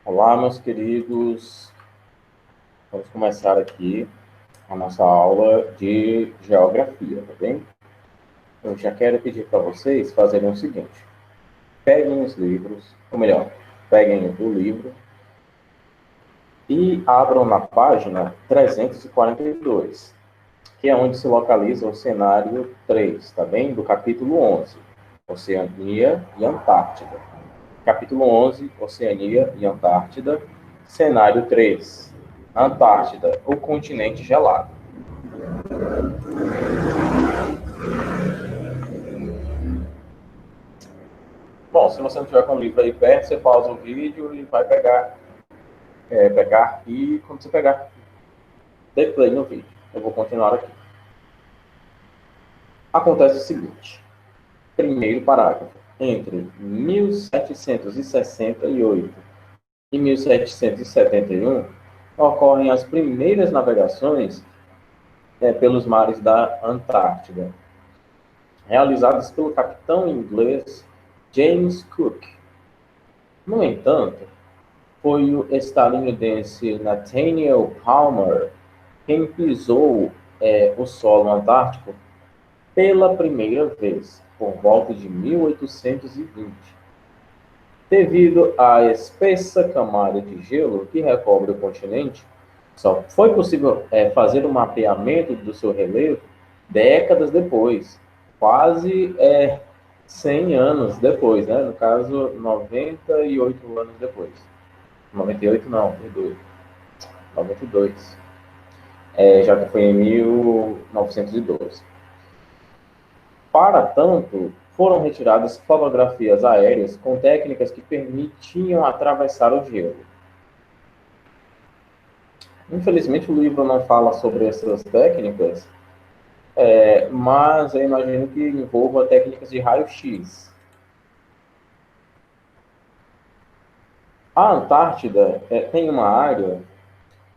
Olá, meus queridos. Vamos começar aqui a nossa aula de geografia, tá bem? Eu já quero pedir para vocês fazerem o seguinte: peguem os livros, ou melhor, peguem o livro e abram na página 342, que é onde se localiza o cenário 3, tá bem? Do capítulo 11, Oceania e Antártida. Capítulo 11, Oceania e Antártida. Cenário 3, Antártida, o continente gelado. Bom, se você não tiver com o livro aí perto, você pausa o vídeo e vai pegar, e quando você pegar, dê play no vídeo. Eu vou continuar aqui. Acontece o seguinte. Primeiro parágrafo. Entre 1768 e 1771, ocorrem as primeiras navegações pelos mares da Antártida, realizadas pelo capitão inglês James Cook. No entanto, foi o estadunidense Nathaniel Palmer quem pisou o solo antártico pela primeira vez, por volta de 1820. Devido à espessa camada de gelo que recobre o continente, só foi possível fazer um mapeamento do seu relevo décadas depois, quase 100 anos depois, né? No caso, 98 anos depois. 98 não, perdoe. 92. Já que foi em 1912. Para tanto, foram retiradas fotografias aéreas com técnicas que permitiam atravessar o gelo. Infelizmente, o livro não fala sobre essas técnicas, mas eu imagino que envolva técnicas de raio-x. A Antártida tem uma área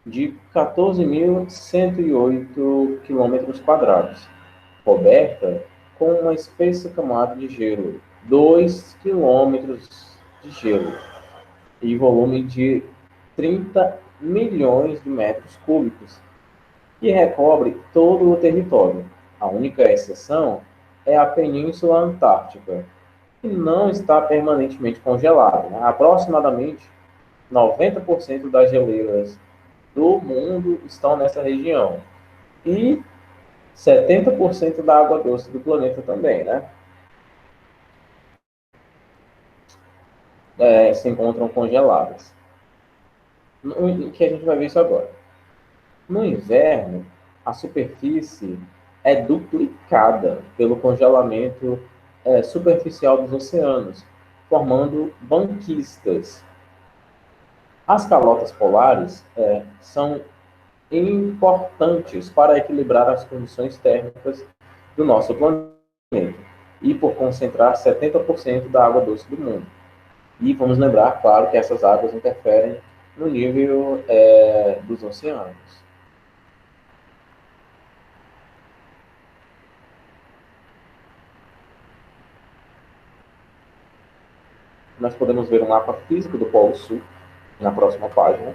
de 14.108 km², coberta com uma espessa camada de gelo, 2 quilômetros de gelo, e volume de 30 milhões de metros cúbicos, que recobre todo o território. A única exceção é a Península Antártica, que não está permanentemente congelada. Né? Aproximadamente 90% das geleiras do mundo estão nessa região. E 70% da água doce do planeta também, né? Se encontram congeladas. Que a gente vai ver isso agora. No inverno, a superfície é duplicada pelo congelamento superficial dos oceanos, formando banquistas. As calotas polares são importantes para equilibrar as condições térmicas do nosso planeta e por concentrar 70% da água doce do mundo. E vamos lembrar, claro, que essas águas interferem no nível dos oceanos. Nós podemos ver um mapa físico do Polo Sul na próxima página.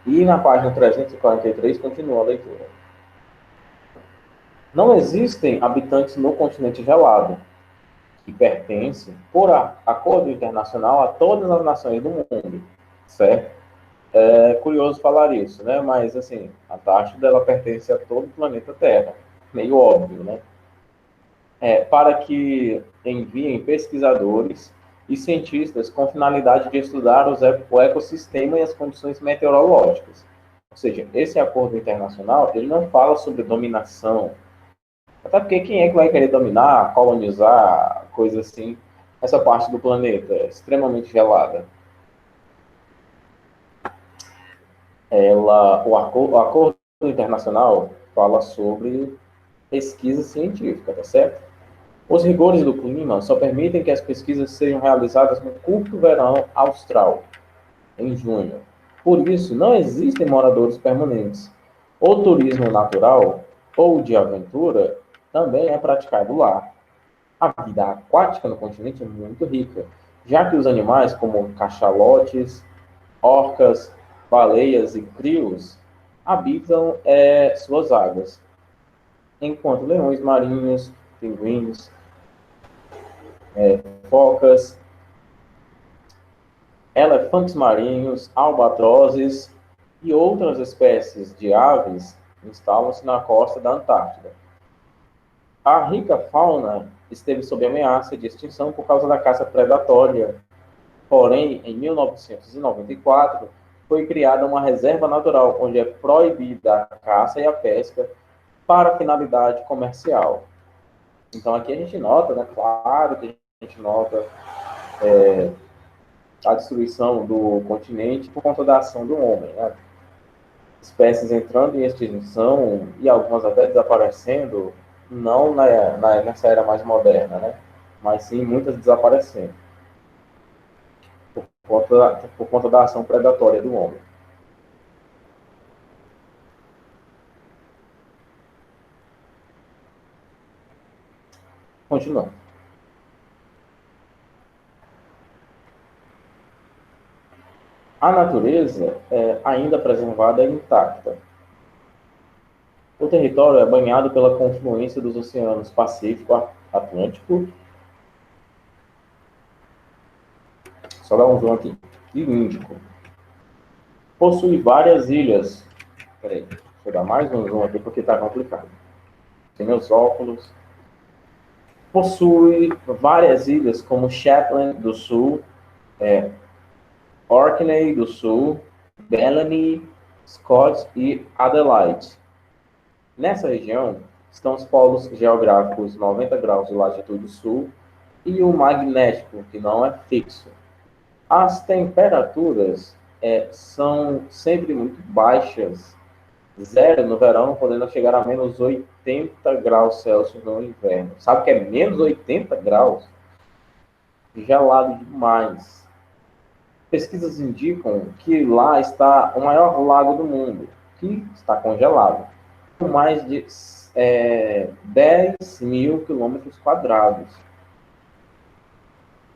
E na página 343 continua a leitura. Não existem habitantes no continente gelado, que pertence, por acordo internacional, a todas as nações do mundo, certo? É curioso falar isso, né? Mas, assim, a Antártida, ela pertence a todo o planeta Terra. Meio óbvio, né? Para que enviem pesquisadores e cientistas com finalidade de estudar o ecossistema e as condições meteorológicas. Ou seja, esse acordo internacional, ele não fala sobre dominação. Até porque quem é que vai querer dominar, colonizar, coisa assim, essa parte do planeta extremamente gelada? O acordo internacional fala sobre pesquisa científica, tá certo? Os rigores do clima só permitem que as pesquisas sejam realizadas no curto verão austral, em junho. Por isso, não existem moradores permanentes. O turismo natural ou de aventura também é praticado lá. A vida aquática no continente é muito rica, já que os animais como cachalotes, orcas, baleias e crios habitam suas águas, enquanto leões marinhos, pinguins, focas, elefantes marinhos, albatrozes e outras espécies de aves instalam-se na costa da Antártida. A rica fauna esteve sob ameaça de extinção por causa da caça predatória. Porém, em 1994, foi criada uma reserva natural, onde é proibida a caça e a pesca para finalidade comercial. Então, aqui a gente nota, né, claro que a gente nota a destruição do continente por conta da ação do homem, né? Espécies entrando em extinção e algumas até desaparecendo, não nessa era mais moderna, né? Mas sim muitas desaparecendo por conta da ação predatória do homem. Continuando. A natureza é ainda preservada e intacta. O território é banhado pela confluência dos oceanos Pacífico, Atlântico, só dar um zoom aqui, e Índico. Possui várias ilhas. Peraí, deixa eu dar mais um zoom aqui porque está complicado. Tem meus óculos. Possui várias ilhas como Shetland do Sul, Orkney do Sul, Bellany, Scott e Adelaide. Nessa região estão os polos geográficos 90 graus de latitude sul e o magnético, que não é fixo. As temperaturas são sempre muito baixas, zero no verão, podendo chegar a menos 80 graus Celsius no inverno. Sabe o que é menos 80 graus? Gelado demais. Pesquisas indicam que lá está o maior lago do mundo, que está congelado, com mais de 10 mil quilômetros quadrados.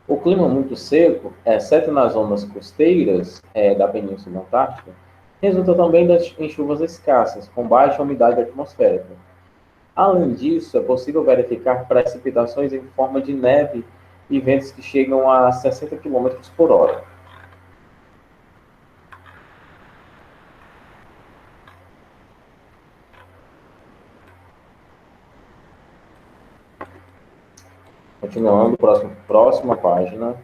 O clima muito seco, exceto nas zonas costeiras da Península Antártica, resulta também em chuvas escassas, com baixa umidade atmosférica. Além disso, é possível verificar precipitações em forma de neve e ventos que chegam a 60 quilômetros por hora. Continuando, próxima página.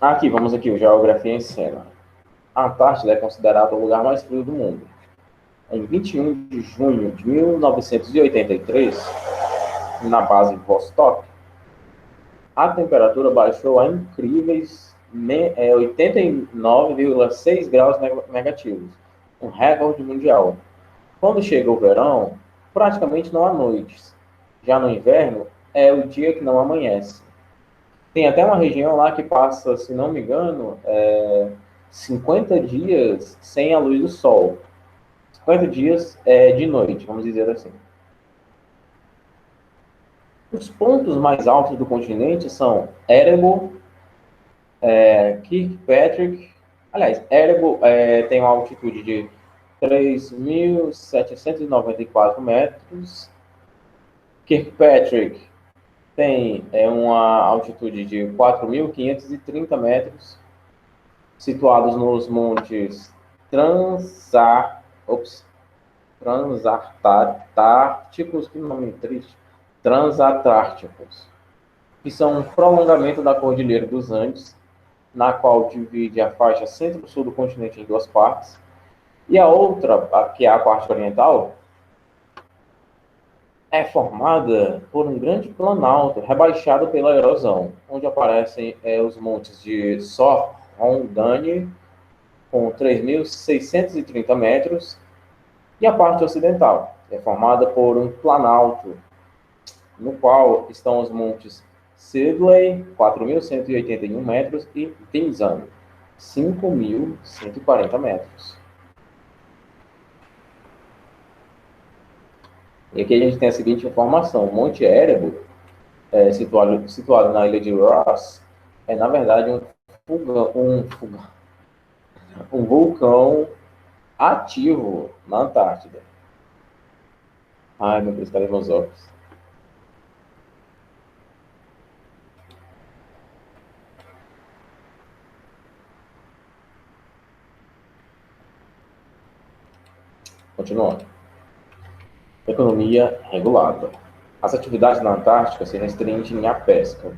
Aqui, vamos aqui, o Geografia em Cena. A Antártida é considerada o lugar mais frio do mundo. Em 21 de junho de 1983, na base Vostok, a temperatura baixou a incríveis 89,6 graus negativos, um recorde mundial. Quando chega o verão, praticamente não há noites. Já no inverno, é o dia que não amanhece. Tem até uma região lá que passa, se não me engano, 50 dias sem a luz do sol. 50 dias de noite, vamos dizer assim. Os pontos mais altos do continente são Erebo, Kirkpatrick. Aliás, Erebo tem uma altitude de 3.794 metros. Kirkpatrick tem uma altitude de 4.530 metros, situados nos montes Transantárticos, que nome triste, Transantárticos, que são um prolongamento da Cordilheira dos Andes, na qual divide a faixa centro-sul do continente em duas partes, e a outra, que é a parte oriental, é formada por um grande planalto rebaixado pela erosão, onde aparecem os montes de Sorhondane, com 3.630 metros, e a parte ocidental é formada por um planalto, no qual estão os montes Sidley, 4.181 metros, e Vinzan, 5.140 metros. E aqui a gente tem a seguinte informação: o Monte Erebor, situado na ilha de Ross, é na verdade um vulcão ativo na Antártida. Ai, meu Deus, cadê meus óculos? Continuando. Economia regulada. As atividades na Antártica se restringem à pesca,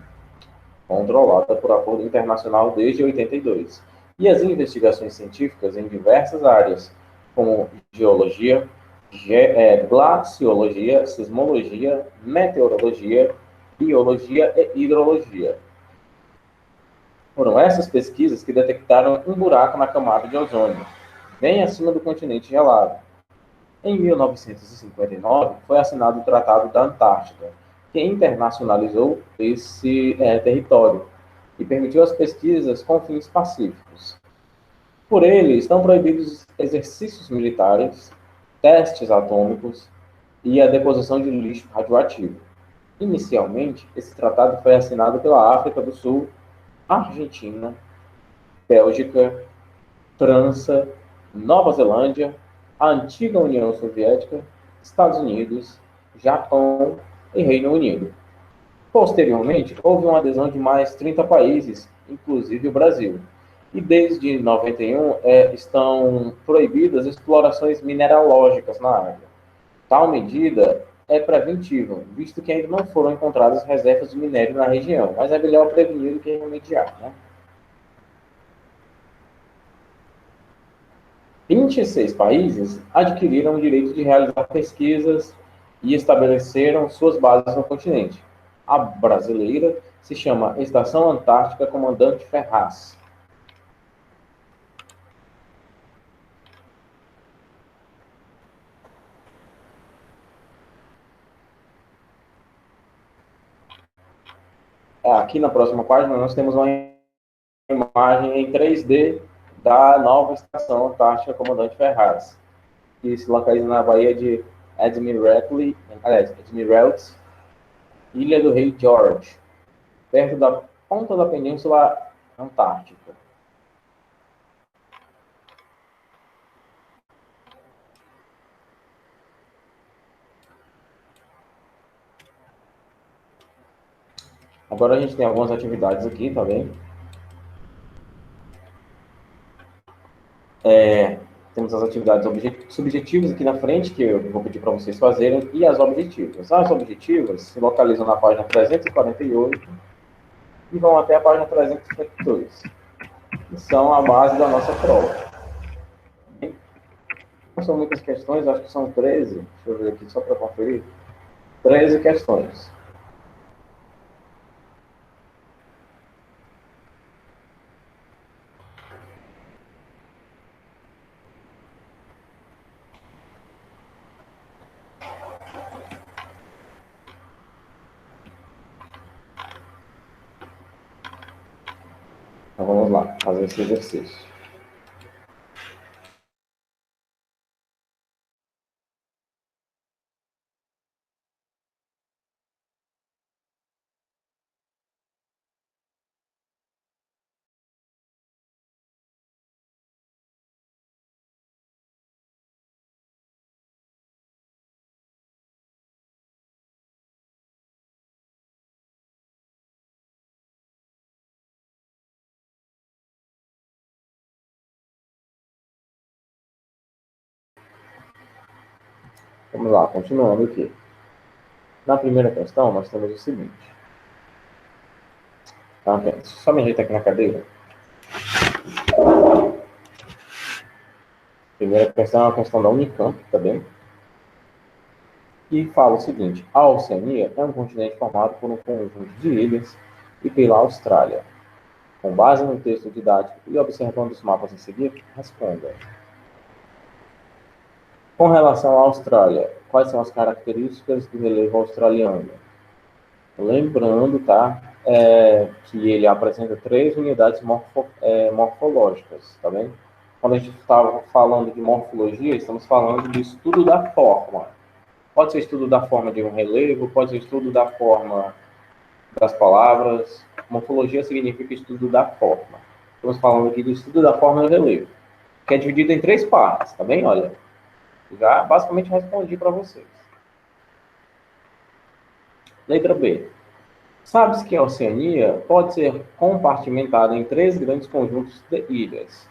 controlada por acordo internacional desde 82, e as investigações científicas em diversas áreas, como geologia, glaciologia, sismologia, meteorologia, biologia e hidrologia. Foram essas pesquisas que detectaram um buraco na camada de ozônio, bem acima do continente gelado. Em 1959, foi assinado o Tratado da Antártida, que internacionalizou esse território e permitiu as pesquisas com fins pacíficos. Por ele, estão proibidos exercícios militares, testes atômicos e a deposição de lixo radioativo. Inicialmente, esse tratado foi assinado pela África do Sul, Argentina, Bélgica, França, Nova Zelândia, a antiga União Soviética, Estados Unidos, Japão e Reino Unido. Posteriormente, houve uma adesão de mais 30 países, inclusive o Brasil. E desde 91 estão proibidas explorações mineralógicas na área. Tal medida é preventiva, visto que ainda não foram encontradas reservas de minério na região, mas é melhor prevenir do que remediar, né? 26 países adquiriram o direito de realizar pesquisas e estabeleceram suas bases no continente. A brasileira se chama Estação Antártica Comandante Ferraz. Aqui na próxima página nós temos uma imagem em 3D da nova Estação Antártica Comandante Ferraz, que se localiza na Baía de Admiralty, Ilha do Rei George, perto da ponta da Península Antártica. Agora a gente tem algumas atividades aqui, tá bem? Temos as atividades subjetivas aqui na frente, que eu vou pedir para vocês fazerem, e as objetivas. As objetivas se localizam na página 348 e vão até a página 352, que são a base da nossa prova. Não são muitas questões, acho que são 13. Deixa eu ver aqui só para conferir. 13 questões. Então vamos lá, fazer esse exercício. Vamos lá, continuando aqui. Na primeira questão, nós temos o seguinte. Tá, só me ajeitar aqui na cadeira. Primeira questão é uma questão da Unicamp, tá bem? E fala o seguinte: a Oceania é um continente formado por um conjunto de ilhas e pela Austrália. Com base no texto didático e observando os mapas em seguida, responda. Com relação à Austrália, quais são as características do relevo australiano? Lembrando, tá, que ele apresenta 3 unidades morfológicas, tá bem? Quando a gente estava falando de morfologia, estamos falando do estudo da forma. Pode ser estudo da forma de um relevo, pode ser estudo da forma das palavras. Morfologia significa estudo da forma. Estamos falando aqui do estudo da forma do relevo, que é dividido em 3 partes, tá bem? Olha, já basicamente respondi para vocês. Letra B. Sabe-se que a Oceania pode ser compartimentada em 3 grandes conjuntos de ilhas,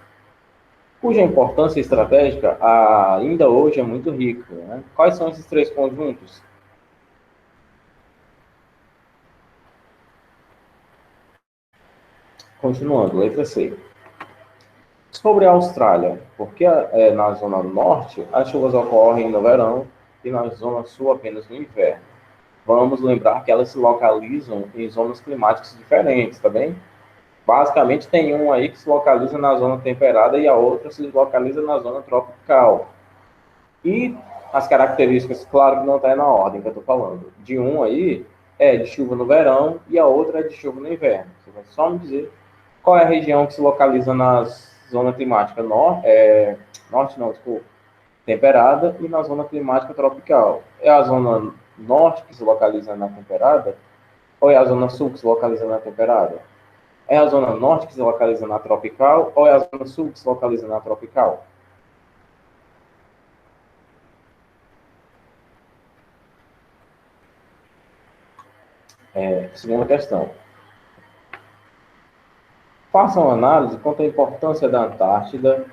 cuja importância estratégica ainda hoje é muito rica. Né? Quais são esses 3 conjuntos? Continuando, letra C. Sobre a Austrália, porque na zona norte as chuvas ocorrem no verão e na zona sul apenas no inverno. Vamos lembrar que elas se localizam em zonas climáticas diferentes, tá bem? Basicamente tem um aí que se localiza na zona temperada e a outra se localiza na zona tropical. E as características, claro que não está na ordem que eu estou falando. De um aí é de chuva no verão e a outra é de chuva no inverno. Você vai só me dizer qual é a região que se localiza na zona climática norte, não, desculpa, temperada e na zona climática tropical. É a zona norte que se localiza na temperada ou é a zona sul que se localiza na temperada? É a zona norte que se localiza na tropical ou é a zona sul que se localiza na tropical? Segunda questão. Faça uma análise quanto à importância da Antártida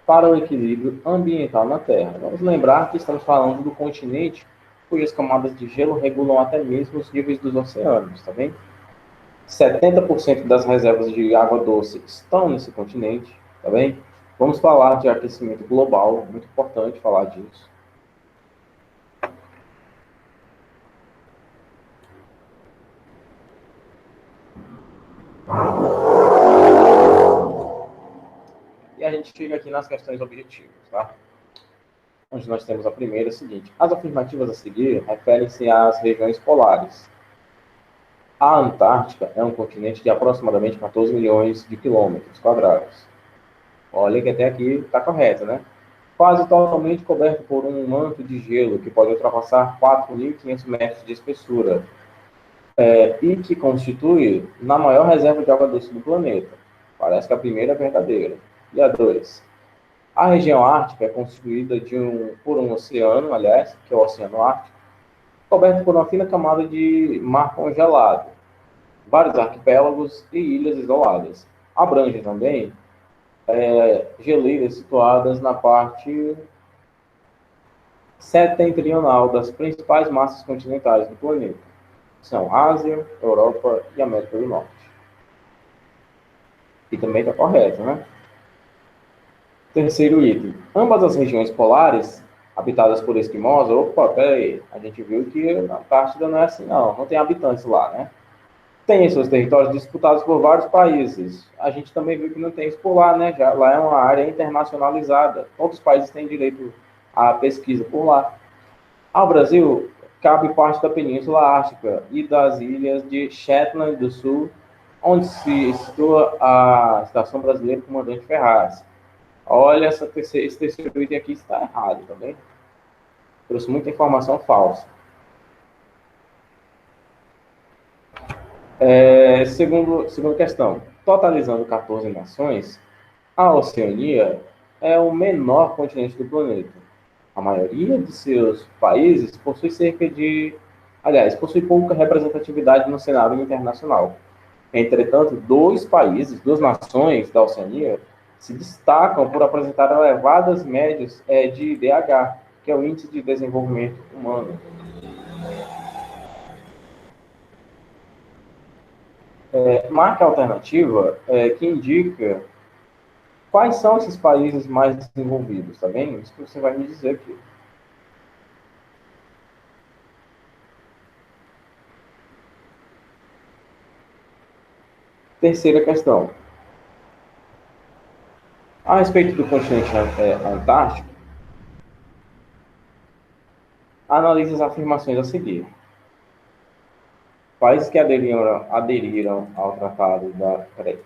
para o equilíbrio ambiental na Terra. Vamos lembrar que estamos falando do continente cujas camadas de gelo regulam até mesmo os níveis dos oceanos, tá bem? 70% das reservas de água doce estão nesse continente, tá bem? Vamos falar de aquecimento global, muito importante falar disso. E a gente chega aqui nas questões objetivas, tá? Onde nós temos a primeira, seguinte. As afirmativas a seguir referem-se às regiões polares. A Antártica é um continente de aproximadamente 14 milhões de quilômetros quadrados. Olha que até aqui está correto, né? Quase totalmente coberto por um manto de gelo que pode ultrapassar 4.500 metros de espessura e que constitui na maior reserva de água doce do planeta. Parece que a primeira é verdadeira. E a 2. A região ártica é constituída por um oceano, aliás, que é o Oceano Ártico, coberto por uma fina camada de mar congelado, vários arquipélagos e ilhas isoladas. Abrange também geleiras situadas na parte setentrional das principais massas continentais do planeta. São Ásia, Europa e América do Norte. E também está correto, né? Terceiro item. Ambas as regiões polares, habitadas por esquimós, opa, peraí, a gente viu que na Antártida não é assim, não tem habitantes lá, né? Tem seus territórios disputados por vários países. A gente também viu que não tem isso por lá, né? Já, lá é uma área internacionalizada. Todos os países têm direito à pesquisa por lá. Ao Brasil, cabe parte da Península Ártica e das ilhas de Shetland do Sul, onde se situa a Estação Brasileira Comandante Ferraz. Olha, esse terceiro item aqui está errado também. Trouxe muita informação falsa. Segunda questão. Totalizando 14 nações, a Oceania é o menor continente do planeta. A maioria de seus países possui pouca representatividade no cenário internacional. Entretanto, duas nações da Oceania, se destacam por apresentar elevadas médias de IDH, que é o Índice de Desenvolvimento Humano. Marca alternativa que indica quais são esses países mais desenvolvidos, tá bem? Isso que você vai me dizer aqui. Terceira questão. A respeito do continente antártico, analise as afirmações a seguir. Países que aderiram ao Tratado da... Peraí.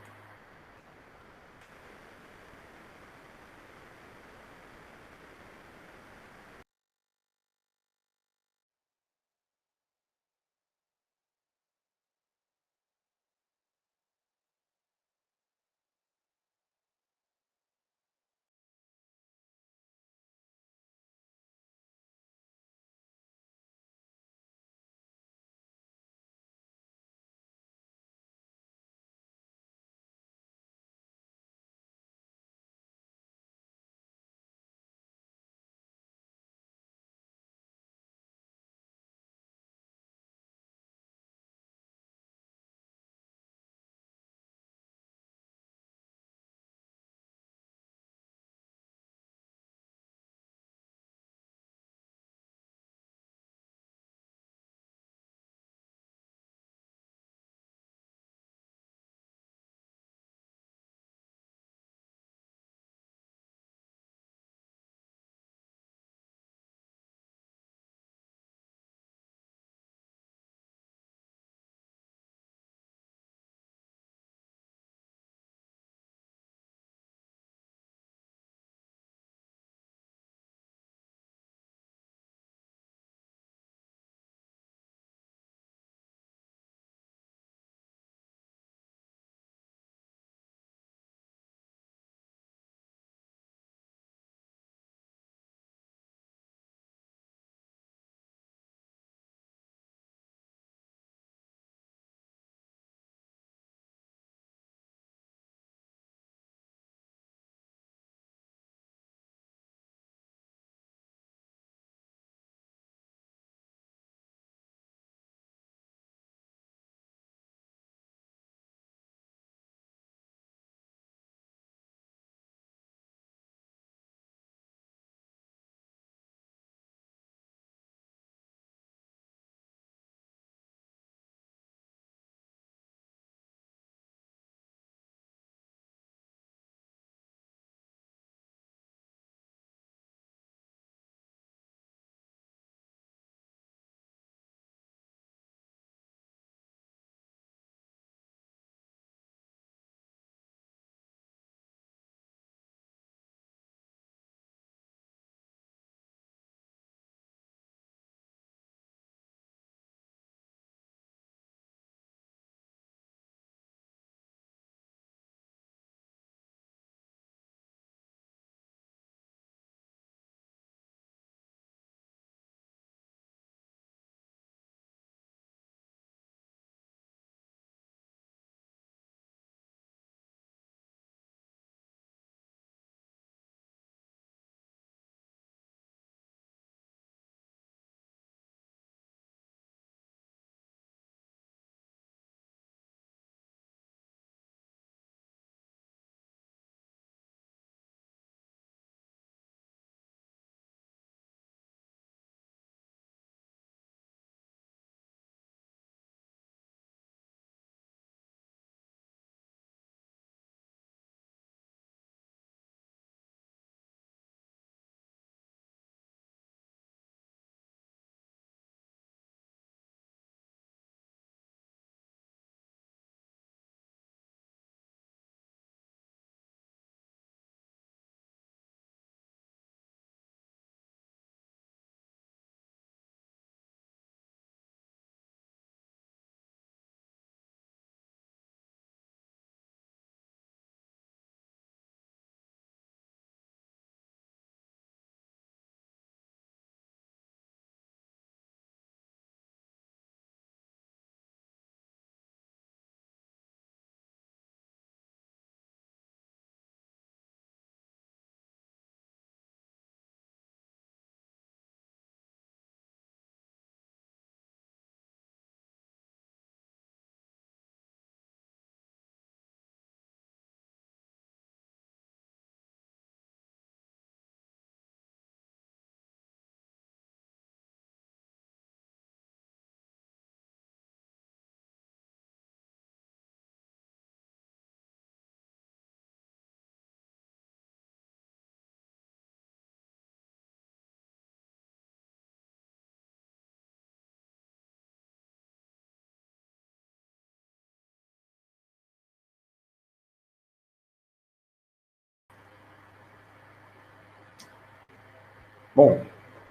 Bom,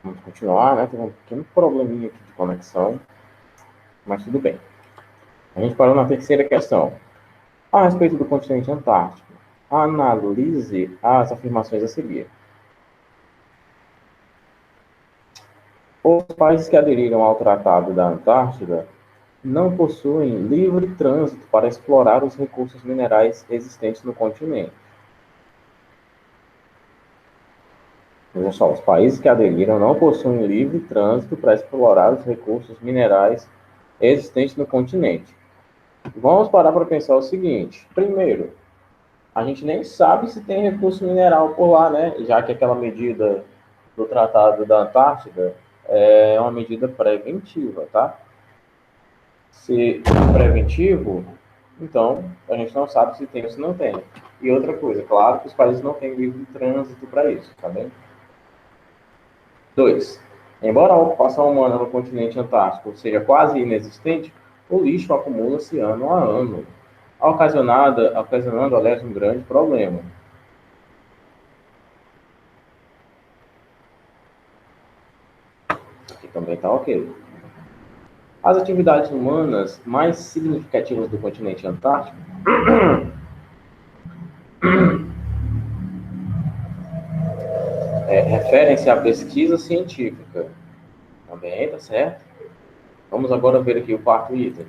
vamos continuar, né? Tem um pequeno probleminha aqui de conexão, mas tudo bem. A gente parou na terceira questão. A respeito do continente antártico, analise as afirmações a seguir. Os países que aderiram ao Tratado da Antártida não possuem livre trânsito para explorar os recursos minerais existentes no continente. Veja só, os países que aderiram não possuem livre trânsito para explorar os recursos minerais existentes no continente. Vamos parar para pensar o seguinte. Primeiro, a gente nem sabe se tem recurso mineral por lá, né? Já que aquela medida do Tratado da Antártida é uma medida preventiva, tá? Se preventivo, então a gente não sabe se tem ou se não tem. E outra coisa, claro que os países não têm livre trânsito para isso, tá bem? 2. Embora a ocupação humana no continente antártico seja quase inexistente, o lixo acumula-se ano a ano, ocasionando, aliás, um grande problema. Aqui também está ok. As atividades humanas mais significativas do continente antártico referem-se à pesquisa científica. Também, tá certo? Vamos agora ver aqui o quarto item.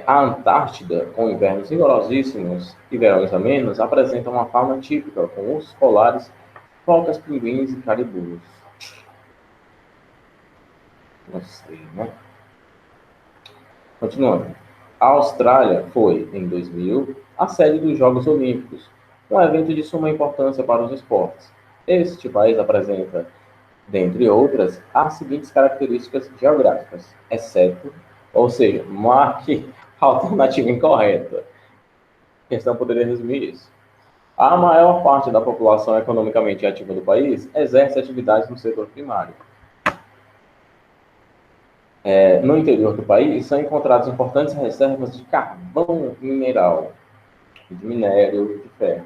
A Antártida, com invernos rigorosíssimos e verões amenos, apresenta uma fauna típica, com ursos polares, focas, pinguins e caribus. Não sei, né? Continuando. A Austrália foi, em 2000, a sede dos Jogos Olímpicos, um evento de suma importância para os esportes. Este país apresenta, dentre outras, as seguintes características geográficas, exceto, ou seja, marque a alternativa incorreta. A questão poderia resumir isso. A maior parte da população economicamente ativa do país exerce atividades no setor primário. No interior do país são encontradas importantes reservas de carvão mineral, de minério e de ferro.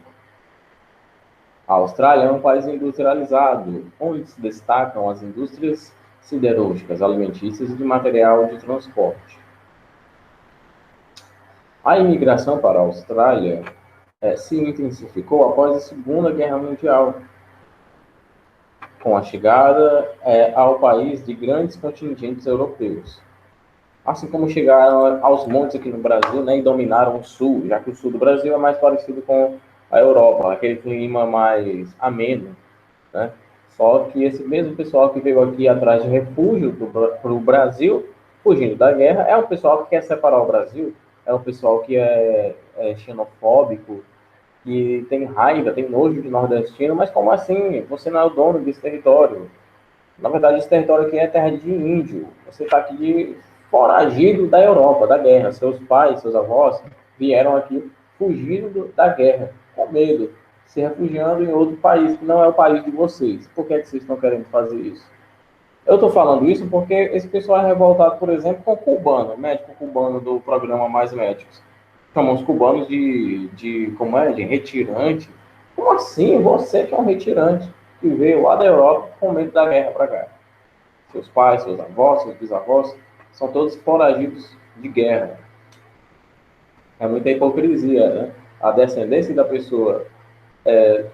A Austrália é um país industrializado, onde se destacam as indústrias siderúrgicas, alimentícias e de material de transporte. A imigração para a Austrália se intensificou após a Segunda Guerra Mundial, com a chegada ao país de grandes contingentes europeus. Assim como chegaram aos montes aqui no Brasil, né, e dominaram o sul, já que o sul do Brasil é mais parecido com a Europa, aquele clima mais ameno, né? Só que esse mesmo pessoal que veio aqui atrás de refúgio para o Brasil, fugindo da guerra, é um pessoal que quer separar o Brasil, é um pessoal que é xenofóbico, que tem raiva, tem nojo de nordestino, mas como assim? Você não é o dono desse território. Na verdade, esse território aqui é terra de índio. Você está aqui foragido da Europa, da guerra. Seus pais, seus avós vieram aqui fugindo da guerra, com medo, se refugiando em outro país que não é o país de vocês. Por que vocês estão querendo fazer isso? Eu estou falando isso porque esse pessoal é revoltado, por exemplo, com o cubano, médico cubano do programa Mais Médicos. Chamam os cubanos como é? De retirante. Como assim? Você que é um retirante, que veio lá da Europa com medo da guerra para cá. Seus pais, seus avós, seus bisavós, são todos foragidos de guerra. É muita hipocrisia, né? A descendência da pessoa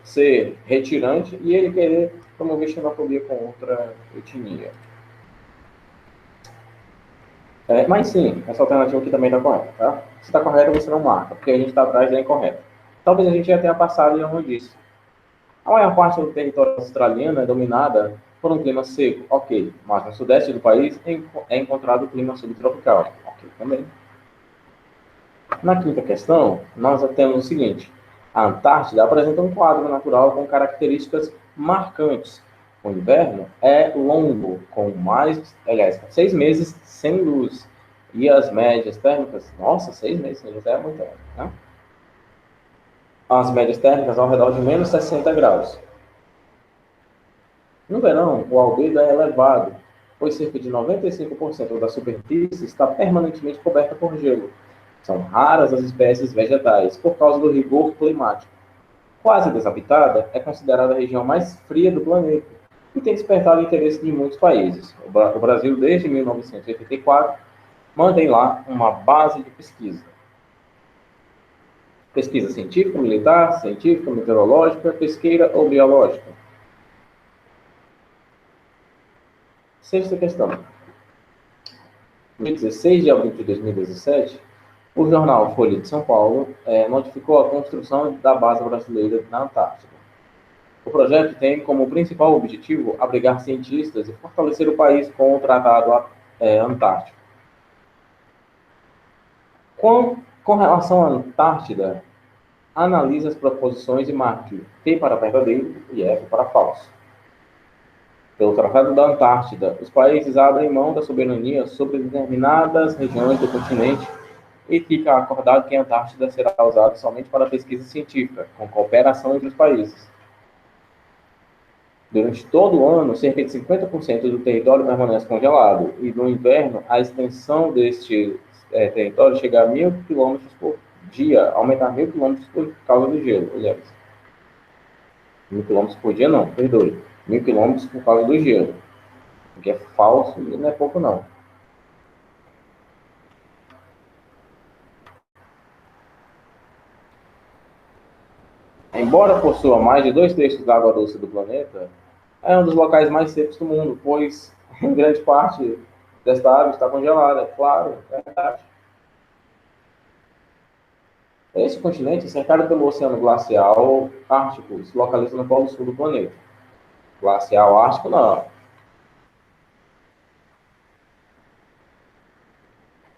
ser retirante e ele querer promover xenofobia com outra etnia. Mas sim, essa alternativa aqui também está correta, tá? Se está correta, você não marca, porque a gente está atrás da incorreta. Talvez a gente já tenha passado e não disse. A maior parte do território australiano é dominada por um clima seco, ok, mas no sudeste do país é encontrado o clima subtropical, ok, também. Na quinta questão, nós temos o seguinte: a Antártida apresenta um quadro natural com características marcantes. O inverno é longo, com 6 meses sem luz. E as médias térmicas, nossa, 6 meses sem luz é muito, né? As médias térmicas ao redor de menos 60 graus. No verão, o albedo é elevado, pois cerca de 95% da superfície está permanentemente coberta por gelo. São raras as espécies vegetais, por causa do rigor climático. quase desabitada, é considerada a região mais fria do planeta e tem despertado o interesse de muitos países. O Brasil, desde 1984, mantém lá uma base de pesquisa. Pesquisa científica, militar, científica, meteorológica, pesqueira ou biológica. Sexta questão. No dia 16 de abril de 2017, o jornal Folha de São Paulo notificou a construção da base brasileira na Antártida. O projeto tem como principal objetivo abrigar cientistas e fortalecer o país com o Tratado Antártico. Com relação à Antártida, analise as proposições e marque T para verdadeiro e F para falso. Pelo Tratado da Antártida, os países abrem mão da soberania sobre determinadas regiões do continente e fica acordado que a Antártida será usada somente para pesquisa científica, com cooperação entre os países. Durante todo o ano, cerca de 50% do território permanece congelado, e no inverno, a extensão deste território chega a 1.000 km por dia, aumentar 1.000 km por causa do gelo, aliás. 1.000 km por dia não, perdoe. 1.000 km por causa do gelo, o que é falso e não é pouco não. Embora possua mais de 2/3 da água doce do planeta, é um dos locais mais secos do mundo, pois em grande parte desta água está congelada, claro, é verdade. Esse continente, cercado pelo Oceano Glacial Ártico, se localiza no polo sul do planeta. Glacial Ártico, não.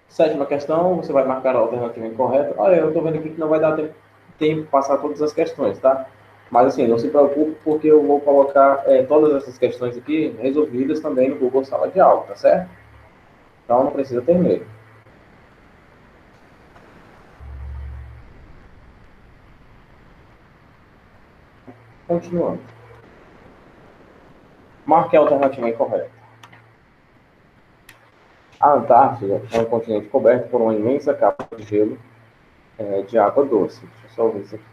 Sétima questão, você vai marcar a alternativa incorreta. Olha, eu estou vendo aqui que não vai dar tempo de passar todas as questões, tá? Mas assim, não se preocupe, porque eu vou colocar todas essas questões aqui resolvidas também no Google Sala de Aula, tá certo? Então não precisa ter medo. Continuando. Marque a alternativa incorreta. A Antártida é um continente coberto por uma imensa capa de gelo de água doce. Deixa eu só ver isso aqui.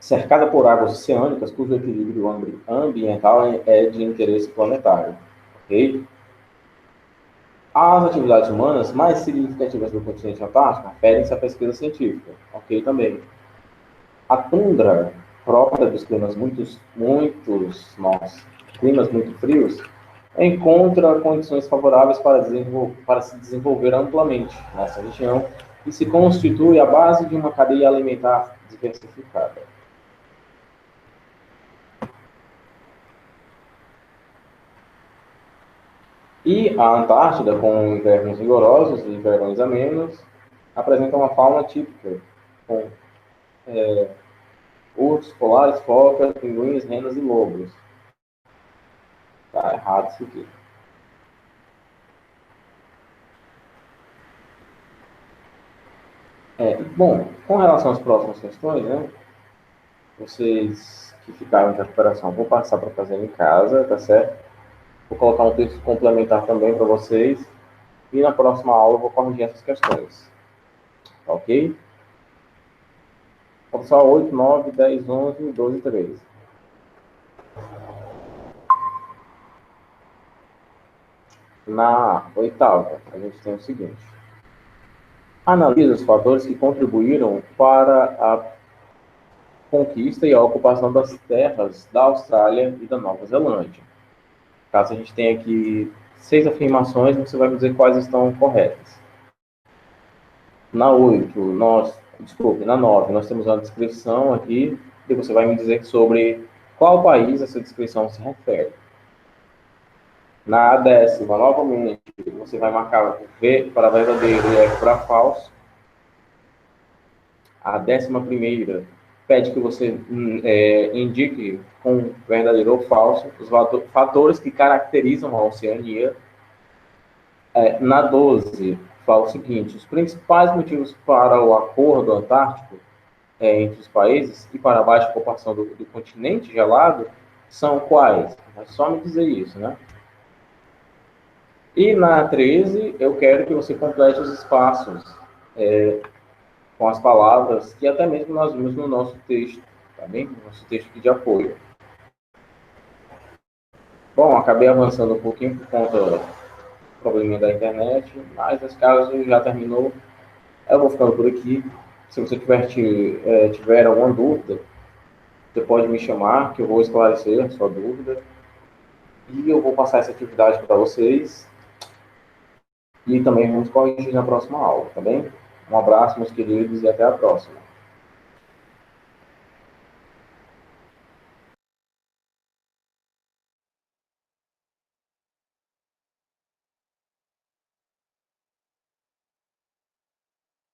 Cercada por águas oceânicas, cujo equilíbrio ambiental é de interesse planetário. Okay? As atividades humanas mais significativas do continente antártico referem-se à pesquisa científica. Ok, também. A tundra, própria dos climas climas muito frios, encontra condições favoráveis para se desenvolver amplamente nessa região e se constitui a base de uma cadeia alimentar diversificada. E a Antártida, com invernos rigorosos e verões amenos, apresenta uma fauna típica, com ursos polares, focas, pinguins, renas e lobos. Tá errado isso aqui. Bom, com relação às próximas questões, né? Vocês que ficaram de recuperação, vou passar para fazer em casa, tá certo? Vou colocar um texto complementar também para vocês. E na próxima aula eu vou corrigir essas questões. Tá ok? Falta só 8, 9, 10, 11, 12 e 13. Na oitava, a gente tem o seguinte. Analisa os fatores que contribuíram para a conquista e a ocupação das terras da Austrália e da Nova Zelândia. Caso a gente tenha aqui 6 afirmações, você vai me dizer quais estão corretas. Na 8, na 9, nós temos uma descrição aqui, e você vai me dizer sobre qual país essa descrição se refere. Na 10ª, novamente, você vai marcar V para verdadeiro e F para falso. A 11ª pede que você indique com verdadeiro ou falso os fatores que caracterizam a Oceania. Na 12, fala o seguinte: os principais motivos para o acordo antártico entre os países e para a baixa ocupação do continente gelado são quais? É só me dizer isso, né? E na 13, eu quero que você complete os espaços com as palavras que até mesmo nós vimos no nosso texto, tá bem? No nosso texto de apoio. Bom, acabei avançando um pouquinho por conta do probleminha da internet, mas nesse caso já terminou. Eu vou ficando por aqui. Se você tiver alguma dúvida, você pode me chamar, que eu vou esclarecer a sua dúvida. E eu vou passar essa atividade para vocês. E também vamos corrigir na próxima aula, tá bem? Um abraço, meus queridos, e até a próxima.